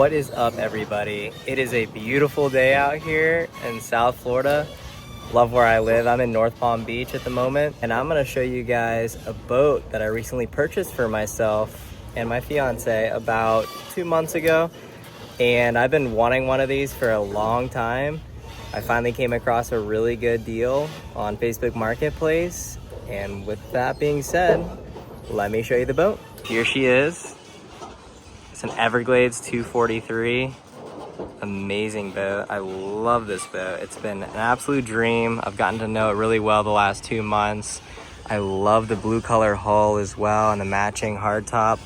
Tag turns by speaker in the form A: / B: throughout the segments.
A: What is up, everybody? It is a beautiful day out here in South Florida. Love where I live. I'm in North Palm Beach at the moment, and I'm gonna show you guys a boat that I recently purchased for myself and my fiance about 2 months ago. And I've been wanting one of these for a long time. I finally came across a really good deal on Facebook Marketplace. And with that being said, let me show you the boat. Here she is. It's an Everglades 243. Amazing boat. I love this boat. It's been an absolute dream. I've gotten to know it really well the last 2 months. I love the blue color hull as well and the matching hardtop.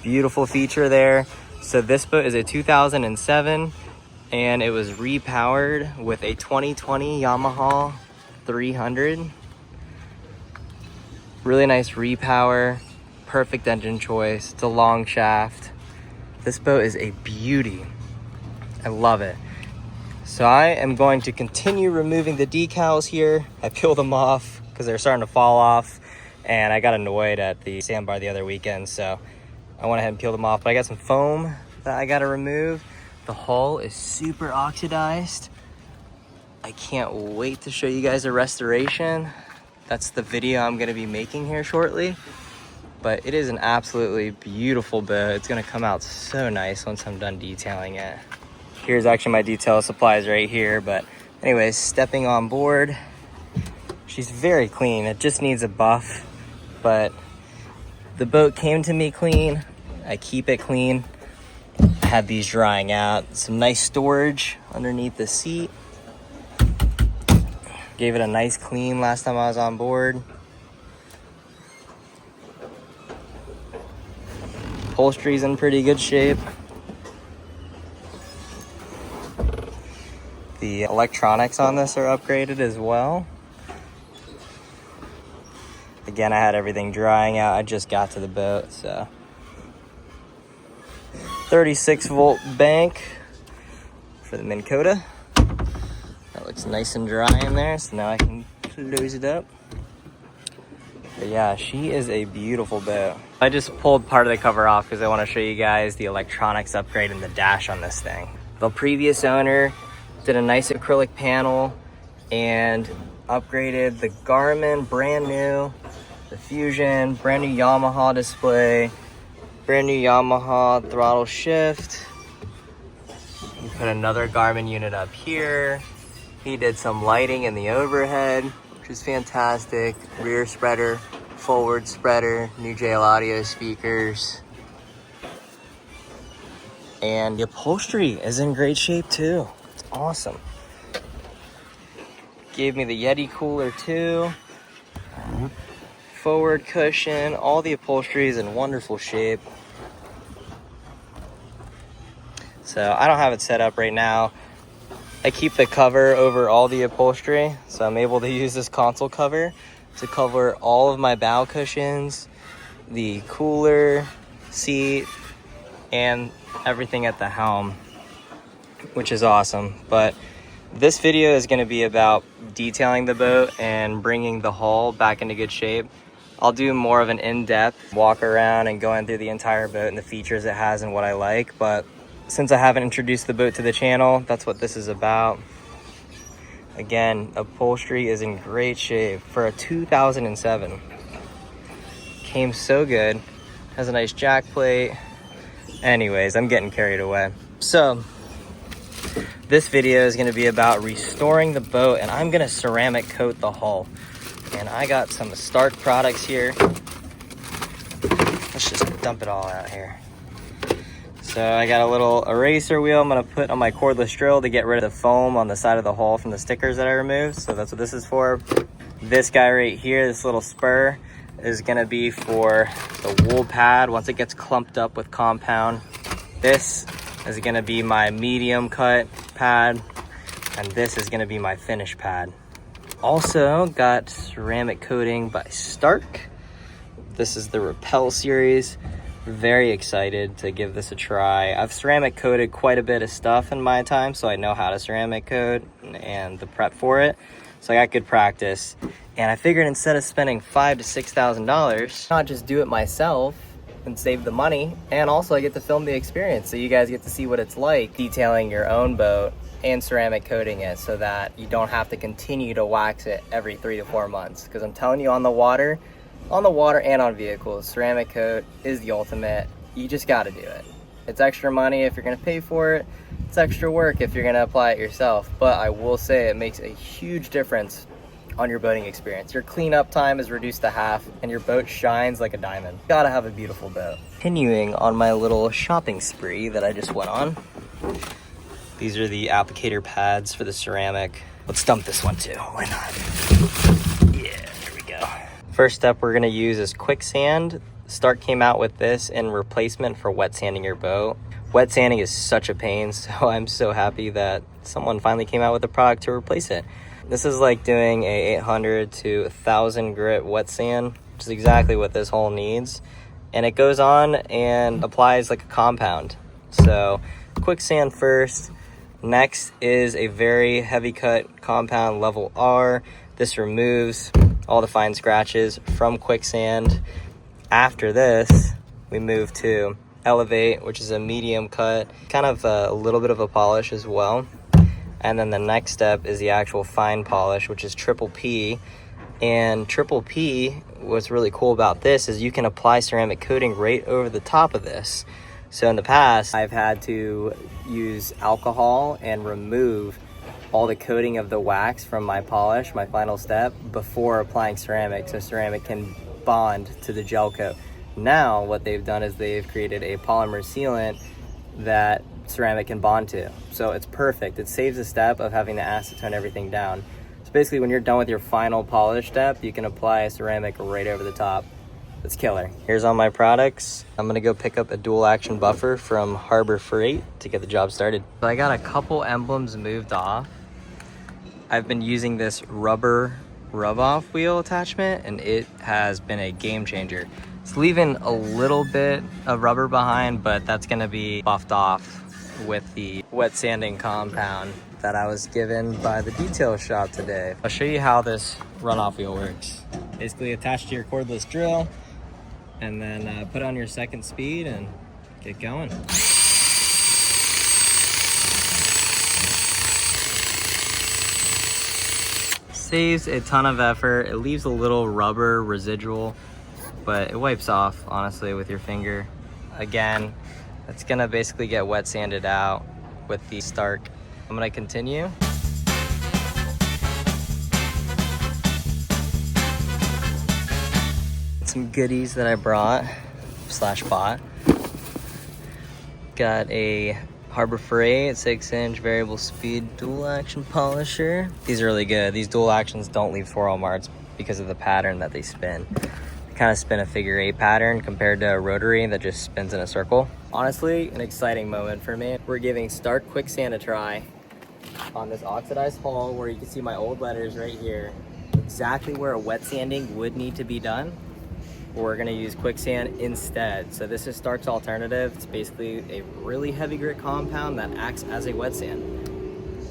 A: Beautiful feature there. So this boat is a 2007 and it was repowered with a 2020 Yamaha 300. Really nice repower, perfect engine choice. It's a long shaft. This boat is a beauty. I love it. So I am going to continue removing the decals here. I peeled them off because they're starting to fall off, and I got annoyed at the sandbar the other weekend, so I went ahead and peeled them off. But I got some foam that I got to remove. The hull is super oxidized. I can't wait to show you guys a restoration. That's the video I'm going to be making here shortly. But it is an absolutely beautiful boat. It's gonna come out so nice once I'm done detailing it. Here's actually my detail supplies right here. But anyways, stepping on board. She's very clean. It just needs a buff. But the boat came to me clean. I keep it clean. I had these drying out. Some nice storage underneath the seat. Gave it a nice clean last time I was on board. Upholstery's in pretty good shape. The electronics on this are upgraded as well. Again, I had everything drying out. I just got to the boat, so 36-volt bank for the Minn Kota. That looks nice and dry in there, so now I can close it up. But yeah, she is a beautiful boat. I just pulled part of the cover off because I want to show you guys the electronics upgrade in the dash on this thing. The previous owner did a nice acrylic panel and upgraded the Garmin, brand new, the Fusion, brand new Yamaha display, brand new Yamaha throttle shift. He put another Garmin unit up here. He did some lighting in the overhead, which is fantastic. Rear spreader, forward spreader, new JL audio speakers. And the upholstery is in great shape too. It's awesome. Gave me the Yeti cooler too. Forward cushion, all the upholstery is in wonderful shape. So I don't have it set up right now. I keep the cover over all the upholstery, so I'm able to use this console cover to cover all of my bow cushions, the cooler, seat, and everything at the helm, which is awesome. But this video is going to be about detailing the boat and bringing the hull back into good shape. I'll do more of an in-depth walk around and going through the entire boat and the features it has and what I like, but since I haven't introduced the boat to the channel, that's what this is about. Again, upholstery is in great shape for a 2007. Came so good. Has a nice jack plate. Anyways, I'm getting carried away. So, this video is going to be about restoring the boat, and I'm going to ceramic coat the hull. And I got some Starke products here. Let's just dump it all out here. So I got a little eraser wheel I'm going to put on my cordless drill to get rid of the foam on the side of the hull from the stickers that I removed. So that's what this is for. This guy right here, this little spur, is going to be for the wool pad once it gets clumped up with compound. This is going to be my medium cut pad, and this is going to be my finish pad. Also got ceramic coating by Starke. This is the Repel series. Very excited to give this a try. I've ceramic coated quite a bit of stuff in my time, so I know how to ceramic coat and the prep for it. So I got good practice. And I figured instead of spending $5,000 to $6,000, not just do it myself and save the money, and also I get to film the experience so you guys get to see what it's like detailing your own boat and ceramic coating it, so that you don't have to continue to wax it every 3 to 4 months. Because I'm telling you, on the water and on vehicles, ceramic coat is the ultimate. You just got to do it. It's extra money if you're going to pay for it. It's extra work if you're going to apply it yourself. But I will say it makes a huge difference on your boating experience. Your cleanup time is reduced to half, and your boat shines like a diamond. Gotta have a beautiful boat. Continuing on my little shopping spree that I just went on. These are the applicator pads for the ceramic. Let's dump this one too, why not? Yeah, there we go. First step we're gonna use is quicksand. Starke came out with this in replacement for wet sanding your boat. Wet sanding is such a pain, so I'm so happy that someone finally came out with a product to replace it. This is like doing a 800 to 1000 grit wet sand, which is exactly what this hole needs. And it goes on and applies like a compound. So quicksand first. Next is a very heavy cut compound level R. This removes all the fine scratches from quicksand. After this, we move to Elevate, which is a medium cut, kind of a little bit of a polish as well. And then the next step is the actual fine polish, which is Triple P. And Triple P, what's really cool about this is you can apply ceramic coating right over the top of this. So in the past, I've had to use alcohol and remove all the coating of the wax from my polish, my final step, before applying ceramic, so ceramic can bond to the gel coat. Now what they've done is they've created a polymer sealant that ceramic can bond to. So it's perfect. It saves a step of having to acetone everything down. So basically when you're done with your final polish step, you can apply a ceramic right over the top. It's killer. Here's all my products. I'm gonna go pick up a dual action buffer from Harbor Freight to get the job started. So I got a couple emblems moved off. I've been using this rubber rub-off wheel attachment, and it has been a game changer. It's leaving a little bit of rubber behind, but that's gonna be buffed off with the wet sanding compound that I was given by the detail shop today. I'll show you how this runoff wheel works. Basically attach to your cordless drill, and then put on your second speed and get going. Saves a ton of effort. It leaves a little rubber residual, but it wipes off, honestly, with your finger. Again, it's gonna basically get wet sanded out with the Starke. I'm gonna continue. Some goodies that I brought / bought. Got a Harbor Freight 6-inch variable speed dual action polisher. These are really good. These dual actions don't leave swirl marks because of the pattern that they spin. Kind of spin a figure 8 pattern compared to a rotary that just spins in a circle. Honestly, an exciting moment for me. We're giving Starke quicksand a try on this oxidized hull, where you can see my old letters right here, exactly where a wet sanding would need to be done. We're gonna use quicksand instead. So this is Starke's alternative. It's basically a really heavy grit compound that acts as a wet sand.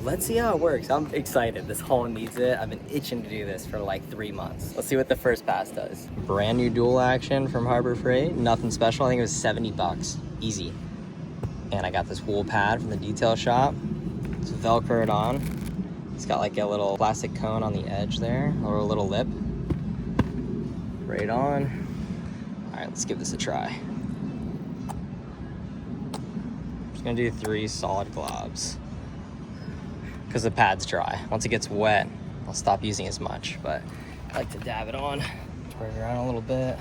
A: Let's see how it works. I'm excited. This hull needs it. I've been itching to do this for like 3 months. Let's see what the first pass does. Brand new dual action from Harbor Freight. Nothing special. I think it was 70 bucks. Easy. And I got this wool pad from the detail shop. It's Velcroed on. It's got like a little plastic cone on the edge there, or a little lip. Right on. All right, let's give this a try. I'm just gonna do 3 solid globs, because the pad's dry. Once it gets wet, I'll stop using as much, but I like to dab it on, turn it around a little bit.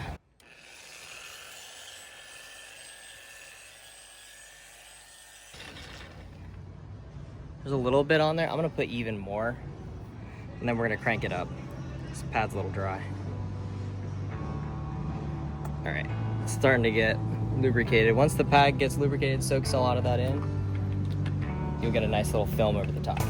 A: There's a little bit on there. I'm gonna put even more, and then we're gonna crank it up. This pad's a little dry. All right, it's starting to get lubricated. Once the pad gets lubricated, soaks a lot of that in, you'll get a nice little film over the top.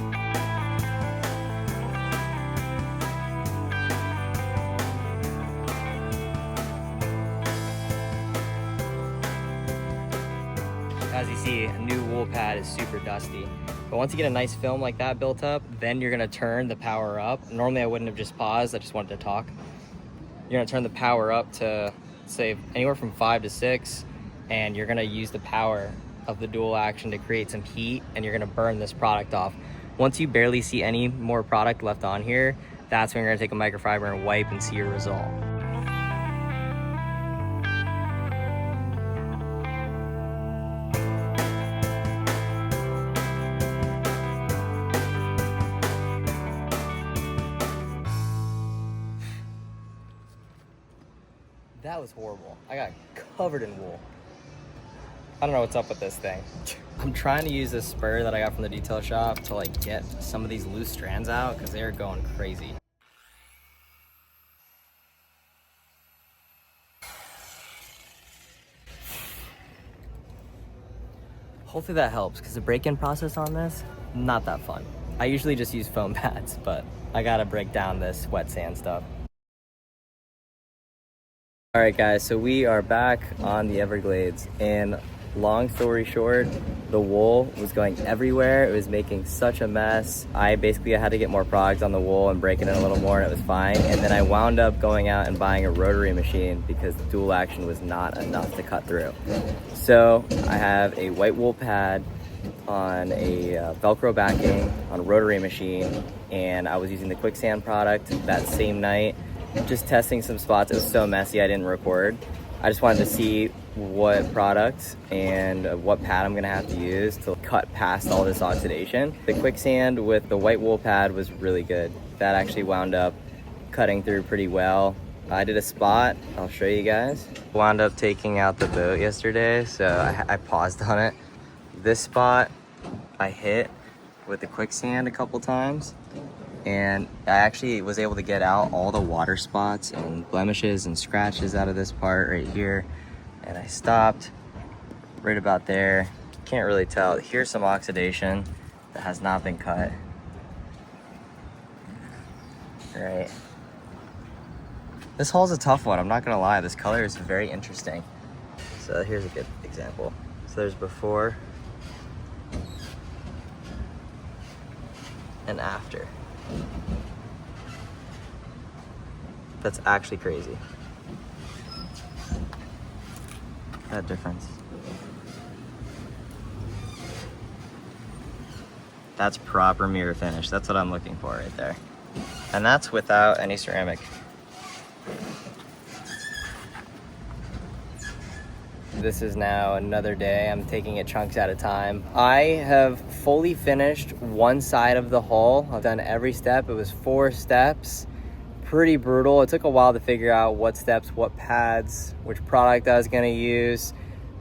A: As you see, a new wool pad is super dusty. But once you get a nice film like that built up, then you're gonna turn the power up. Normally I wouldn't have just paused, I just wanted to talk. You're gonna turn the power up to say anywhere from 5 to 6, and you're gonna use the power of the dual action to create some heat, and you're gonna burn this product off. Once you barely see any more product left on here, that's when you're gonna take a microfiber and wipe and see your result. That was horrible. I got covered in wool. I don't know what's up with this thing. I'm trying to use this spur that I got from the detail shop to like get some of these loose strands out because they're going crazy. Hopefully that helps, because the break-in process on this, not that fun. I usually just use foam pads, but I gotta break down this wet sand stuff. All right guys, so we are back on the Everglades, and long story short, the wool was going everywhere. It was making such a mess. I basically had to get more product on the wool and break it in a little more, and it was fine. And then I wound up going out and buying a rotary machine because the dual action was not enough to cut through. So I have a white wool pad on a Velcro backing on a rotary machine, and I was using the quicksand product that same night, just testing some spots. It was so messy I didn't record. I just wanted to see what product and what pad I'm gonna have to use to cut past all this oxidation. The quicksand with the white wool pad was really good. That actually wound up cutting through pretty well. I did a spot, I'll show you guys. Wound up taking out the boat yesterday, so I paused on it. This spot I hit with the quicksand a couple times, and I actually was able to get out all the water spots and blemishes and scratches out of this part right here. And I stopped right about there. Can't really tell. Here's some oxidation that has not been cut. Right. This hull's a tough one, I'm not gonna lie. This color is very interesting. So here's a good example. So there's before and after. That's actually crazy. That difference. That's proper mirror finish. That's what I'm looking for right there. And that's without any ceramic. This is now another day. I'm taking it chunks at a time. I have fully finished one side of the hull. I've done every step. It was 4 steps. Pretty brutal. It took a while to figure out what steps, what pads, which product I was gonna use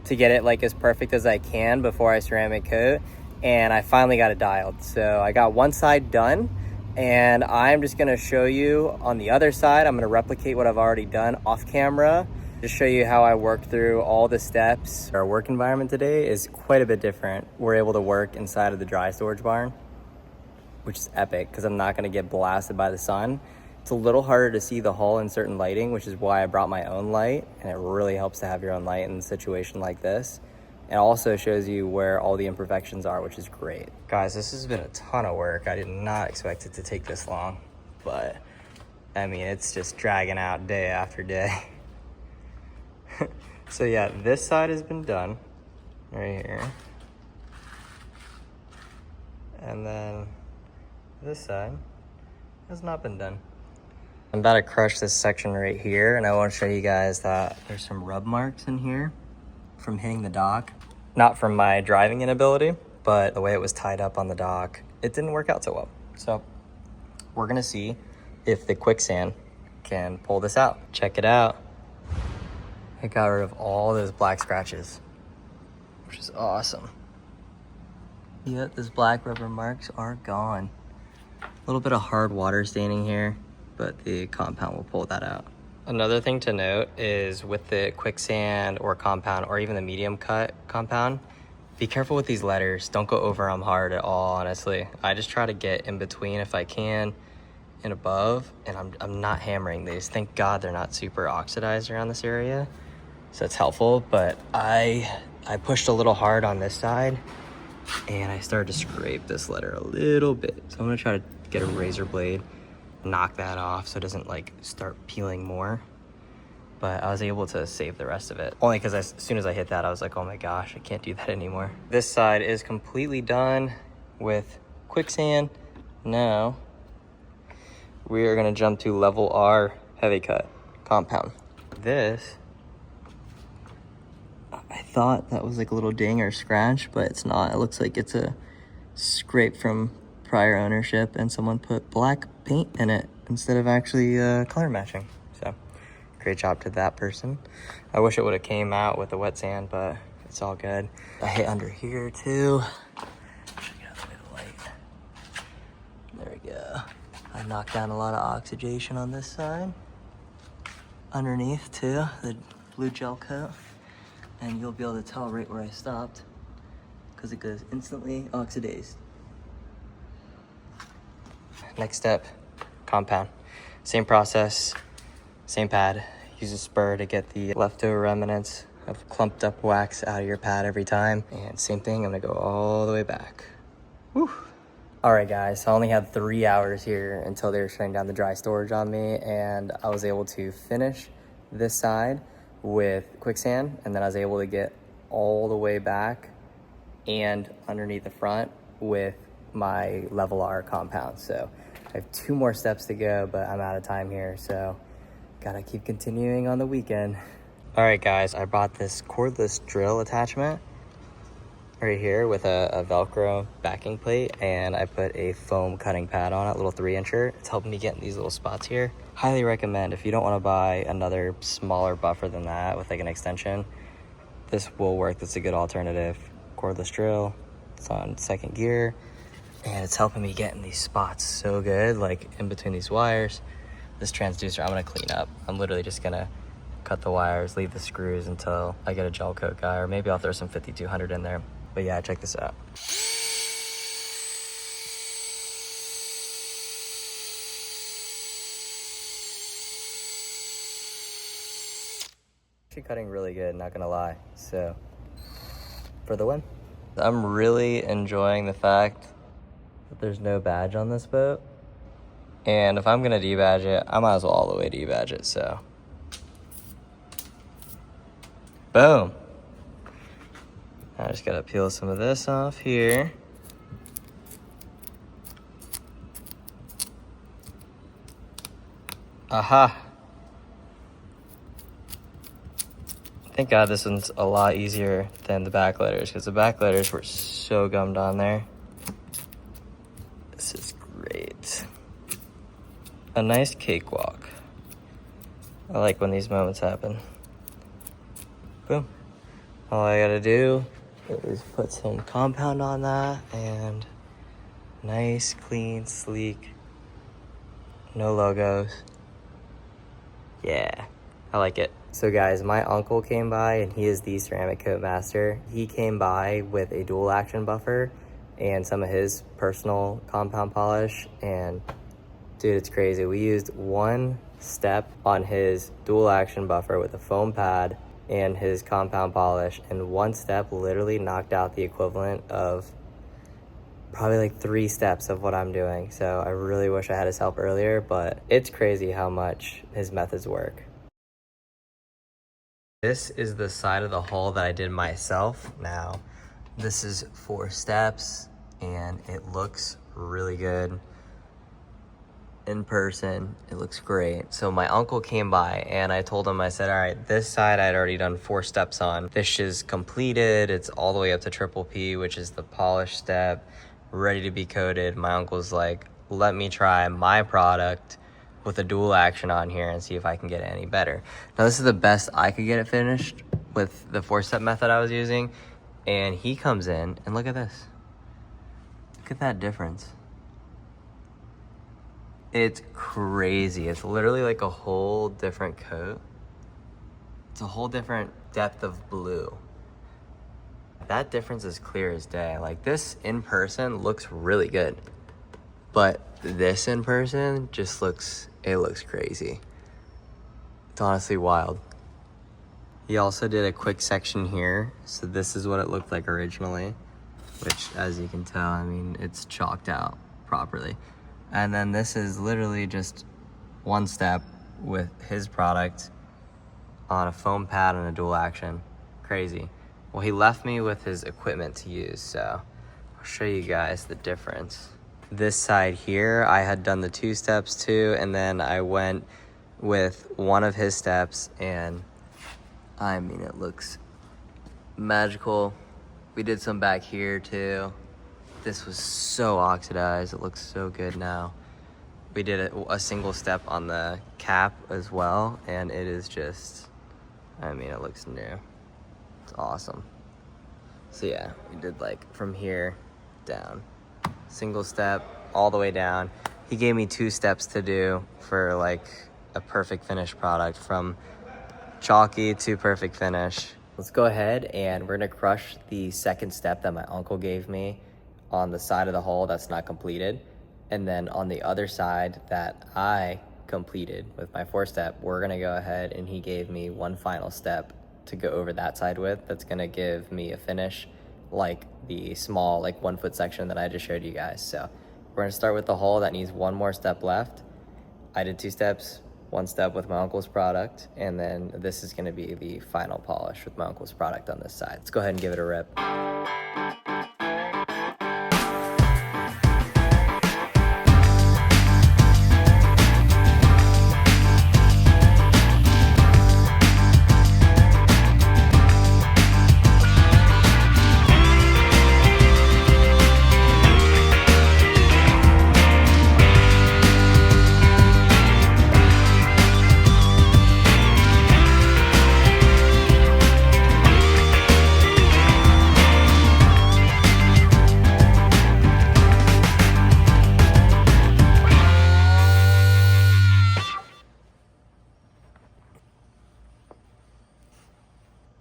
A: to get it like as perfect as I can before I ceramic coat. And I finally got it dialed. So I got one side done, and I'm just gonna show you on the other side. I'm gonna replicate what I've already done off camera, just show you how I worked through all the steps. Our work environment today is quite a bit different. We're able to work inside of the dry storage barn, which is epic because I'm not gonna get blasted by the sun. It's a little harder to see the hull in certain lighting, which is why I brought my own light, and it really helps to have your own light in a situation like this. It also shows you where all the imperfections are, which is great. Guys, this has been a ton of work. I did not expect it to take this long, but I mean, it's just dragging out day after day. So yeah, this side has been done right here. And then this side has not been done. I'm about to crush this section right here, and I want to show you guys that there's some rub marks in here from hitting the dock. Not from my driving inability, but the way it was tied up on the dock, it didn't work out so well. So we're gonna see if the quicksand can pull this out. Check it out. It got rid of all those black scratches, which is awesome. Yep, those black rubber marks are gone. A little bit of hard water staining here, but the compound will pull that out. Another thing to note is with the quicksand or compound, or even the medium cut compound, be careful with these letters. Don't go over them hard at all, honestly. I just try to get in between if I can and above, and I'm not hammering these. Thank God they're not super oxidized around this area, so it's helpful. But I pushed a little hard on this side, and I started to scrape this letter a little bit. So I'm gonna try to get a razor blade, knock that off so it doesn't like start peeling more. but I was able to save the rest of it. Only because as soon as I hit that, I was like, oh my gosh, I can't do that anymore. This side is completely done with quicksand. Now, we are gonna jump to level R heavy cut compound. This, I thought that was like a little ding or scratch, but it's not. It looks like it's a scrape from prior ownership and someone put black paint in it instead of actually color matching. So great job to that person. I wish it would have came out with the wet sand, but it's all good. I hit under here too. Get out the light. There we go. I knocked down a lot of oxidation on this side. Underneath too, the blue gel coat. And you'll be able to tell right where I stopped because it goes instantly oxidized. Next step, compound. Same process, same pad. Use a spur to get the leftover remnants of clumped up wax out of your pad every time. And same thing, I'm gonna go all the way back. Whew. All right guys, I only had 3 hours here until they were shutting down the dry storage on me, and I was able to finish this side with quicksand, and then I was able to get all the way back and underneath the front with my level R compound. So I have 2 more steps to go, but I'm out of time here, so gotta keep continuing on the weekend. All right guys, I bought this cordless drill attachment right here with a Velcro backing plate, and I put a foam cutting pad on it, a little 3-incher. It's helping me get in these little spots here. Highly recommend if you don't want to buy another smaller buffer than that with like an extension. This will work. That's a good alternative. Cordless drill. It's on 2nd gear, and it's helping me get in these spots so good, like in between these wires. This transducer I'm gonna clean up. I'm literally just gonna cut the wires, leave the screws until I get a gel coat guy, or maybe I'll throw some 5200 in there. But yeah, check this out. Actually cutting really good, not gonna lie. So, for the win. I'm really enjoying the fact that there's no badge on this boat. And if I'm gonna debadge it, I might as well all the way debadge it, so. Boom. I just gotta peel some of this off here. Aha. Thank God this one's a lot easier than the back letters, because the back letters were so gummed on there. This is great. A nice cakewalk. I like when these moments happen. Boom. All I gotta do is put some compound on that, and nice, clean, sleek, no logos. Yeah, I like it. So guys, my uncle came by, and he is the ceramic coat master. He came by with a dual action buffer and some of his personal compound polish, and dude, it's crazy. We used 1 step on his dual action buffer with a foam pad and his compound polish, and 1 step literally knocked out the equivalent of probably like 3 steps of what I'm doing. So I really wish I had his help earlier, but it's crazy how much his methods work. This is the side of the hull that I did myself. Now, this is 4 steps, and it looks really good. In person, it looks great. So my uncle came by, and I told him, I said, all right, this side I'd already done 4 steps on. This is completed. It's all the way up to triple P, which is the polish step, ready to be coated. My uncle's like, let me try my product with a dual action on here and see if I can get it any better. Now this is the best I could get it finished with the 4-step method I was using. And he comes in, and look at this. Look at that difference. It's crazy. It's literally like a whole different coat. It's a whole different depth of blue. That difference is clear as day. Like, this in person looks really good, but this in person just looks, it looks crazy. It's honestly wild. He also did a quick section here. So this is what it looked like originally, which, as you can tell, I mean, it's chalked out properly. And then this is literally just 1 step with his product on a foam pad and a dual action. Crazy. Well, he left me with his equipment to use, so I'll show you guys the difference. This side here, I had done the 2 steps too, and then I went with one of his steps, and I mean, it looks magical. We did some back here too. This was so oxidized. It looks so good now. We did a single step on the cap as well, and it is just, I mean, it looks new. It's awesome. So yeah, we did like from here down. Single step all the way down. He gave me 2 steps to do for like a perfect finished product, from chalky to perfect finish. Let's go ahead and we're gonna crush the second step that my uncle gave me on the side of the hull that's not completed. And then on the other side that I completed with my 4-step, we're gonna go ahead and he gave me one final step to go over that side with. That's gonna give me a finish like the small, like 1-foot section that I just showed you guys. So we're gonna start with the hull that needs one more step left. I did 2 steps, 1 step with my uncle's product, and then this is gonna be the final polish with my uncle's product on this side. Let's go ahead and give it a rip.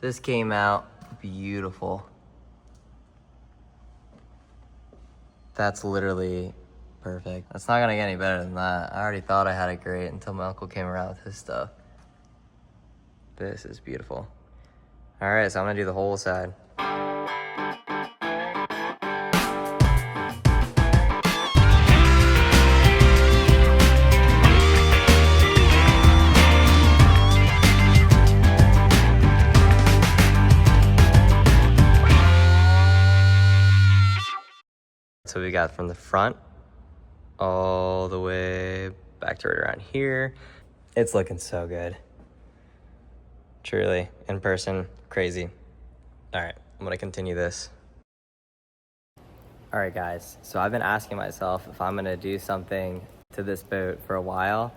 A: This came out beautiful. That's literally perfect. It's not gonna get any better than that. I already thought I had it great until my uncle came around with his stuff. This is beautiful. All right, so I'm gonna do the whole side. So we got from the front all the way back to right around here. It's looking so good. Truly, in person, crazy. All right, I'm gonna continue this. All right, guys, so I've been asking myself if I'm gonna do something to this boat for a while.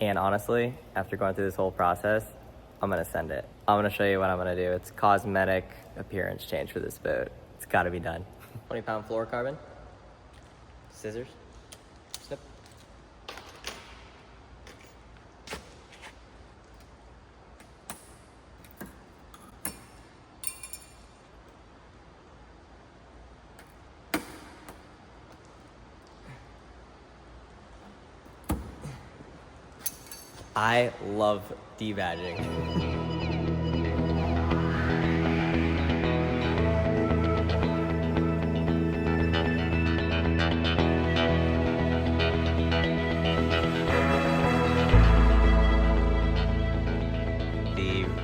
A: And honestly, after going through this whole process, I'm gonna send it. I'm gonna show you what I'm gonna do. It's cosmetic appearance change for this boat. It's gotta be done. 20-pound fluorocarbon. Scissors. Snip. I love debadging.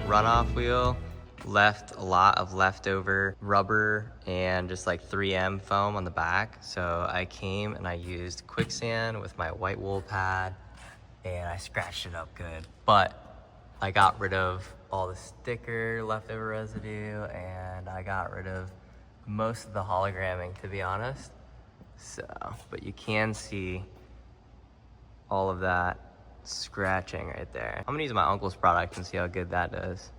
A: Runoff wheel left a lot of leftover rubber and just like 3M foam on the back. So I came and I used quicksand with my white wool pad and I scratched it up good. But I got rid of all the sticker leftover residue and I got rid of most of the hologramming, to be honest. So, but you can see all of that scratching right there. I'm gonna use my uncle's product and see how good that does.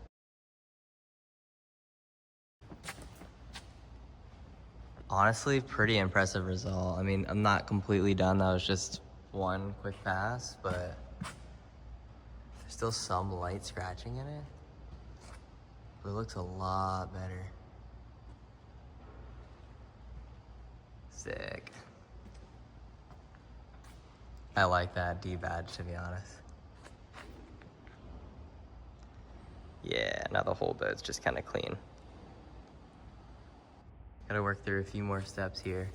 A: Honestly, pretty impressive result. I mean, I'm not completely done. That was just one quick pass, but there's still some light scratching in it. But it looks a lot better. Sick. I like that D-badge, to be honest. Yeah, now the whole boat's just kind of clean. Gotta work through a few more steps here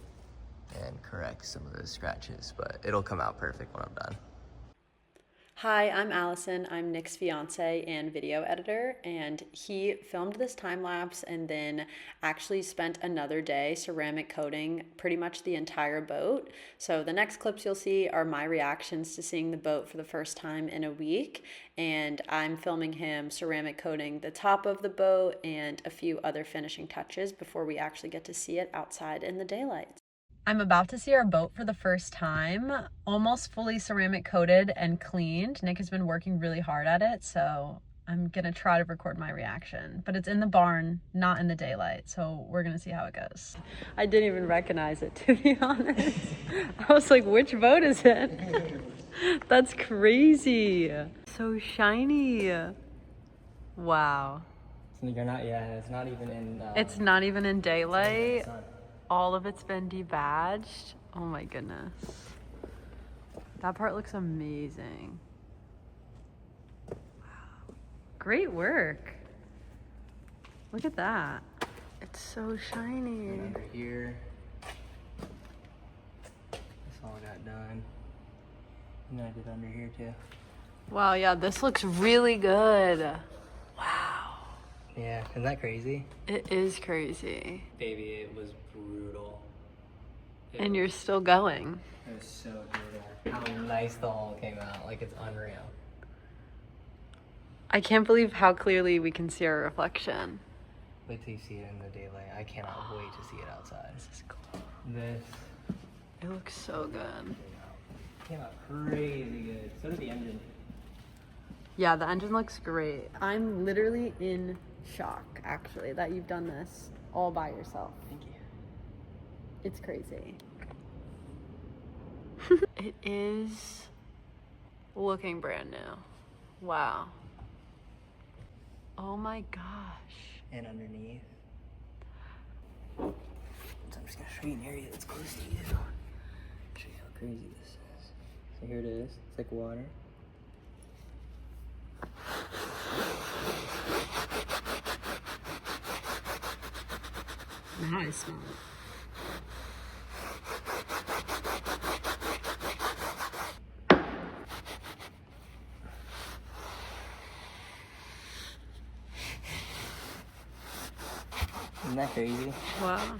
A: and correct some of those scratches, but it'll come out perfect when I'm done.
B: Hi, I'm Allison. I'm Nick's fiance and video editor, and he filmed this time lapse and then actually spent another day ceramic coating pretty much the entire boat. So the next clips you'll see are my reactions to seeing the boat for the first time in a week, and I'm filming him ceramic coating the top of the boat and a few other finishing touches before we actually get to see it outside in the daylight. I'm about to see our boat for the first time, almost fully ceramic coated and cleaned. Nick has been working really hard at it, so I'm gonna try to record my reaction. But it's in the barn, not in the daylight, so we're gonna see how it goes. I didn't even recognize it, to be honest. I was like, which boat is it? That's crazy. So shiny. Wow.
A: You're not, yeah, it's not even in...
B: It's not even in daylight. All of it's been debadged. Oh my goodness. That part looks amazing. Wow. Great work. Look at that. It's so shiny.
A: And under here. That's all I got done. And I did under here too.
B: Wow, yeah, this looks really good. Wow.
A: Yeah, isn't that crazy?
B: It is crazy.
A: Baby, it was brutal.
B: And you're still going.
A: It was so brutal. How nice the hull came out. Like, it's unreal.
B: I can't believe how clearly we can see our reflection.
A: Wait till you see it in the daylight. I cannot wait to see it outside.
B: This is cool.
A: This
B: It looks so good.
A: came out crazy good. So did the engine.
B: Yeah, the engine looks great. I'm literally in shock, actually, that you've done this all by yourself.
A: Thank you.
B: It's crazy. It is looking brand new. Wow. Oh my gosh.
A: And underneath. So I'm just gonna show you an area that's close to you. Show you how crazy this is. So here it is. It's like water.
B: Now I smell it.
A: Isn't that crazy?
B: Wow.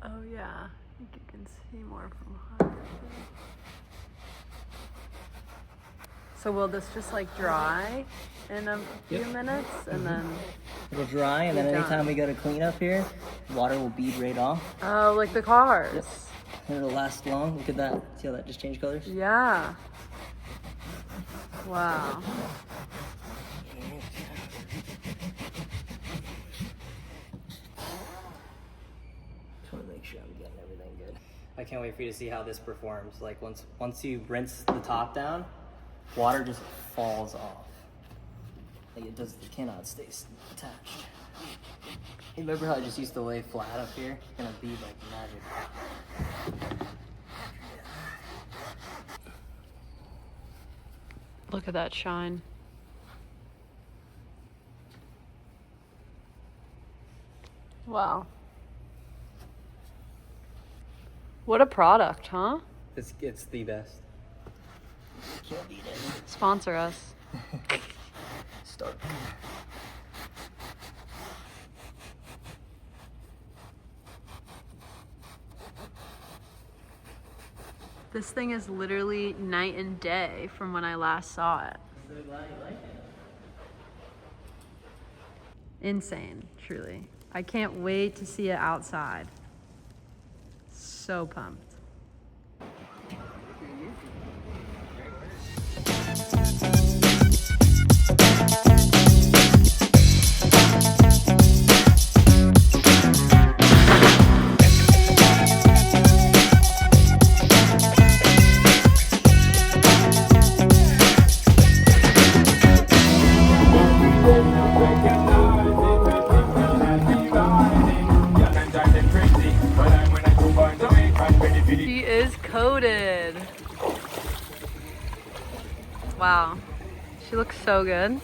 B: Oh yeah, I think you can see more from higher. So will this just like dry in a few minutes and then...
A: It'll dry, and then anytime we go to clean up here, water will bead right off.
B: Oh, like the cars.
A: Yep. And it'll last long. Look at that. See how that just changed colors?
B: Yeah. Wow.
A: Just want to make sure I'm getting everything good. I can't wait for you to see how this performs. Like once you rinse the top down, water just falls off. Like it cannot stay attached. You remember how I just used to lay flat up here? It's gonna be like magic.
B: Look at that shine. Wow. What a product, huh?
A: It's the best. Can't beat it.
B: Sponsor us.
A: Starke.
B: This thing is literally night and day from when I last saw it.
A: I'm so glad you like it.
B: Insane, truly. I can't wait to see it outside. So pumped. She is coated. Wow, she looks so good.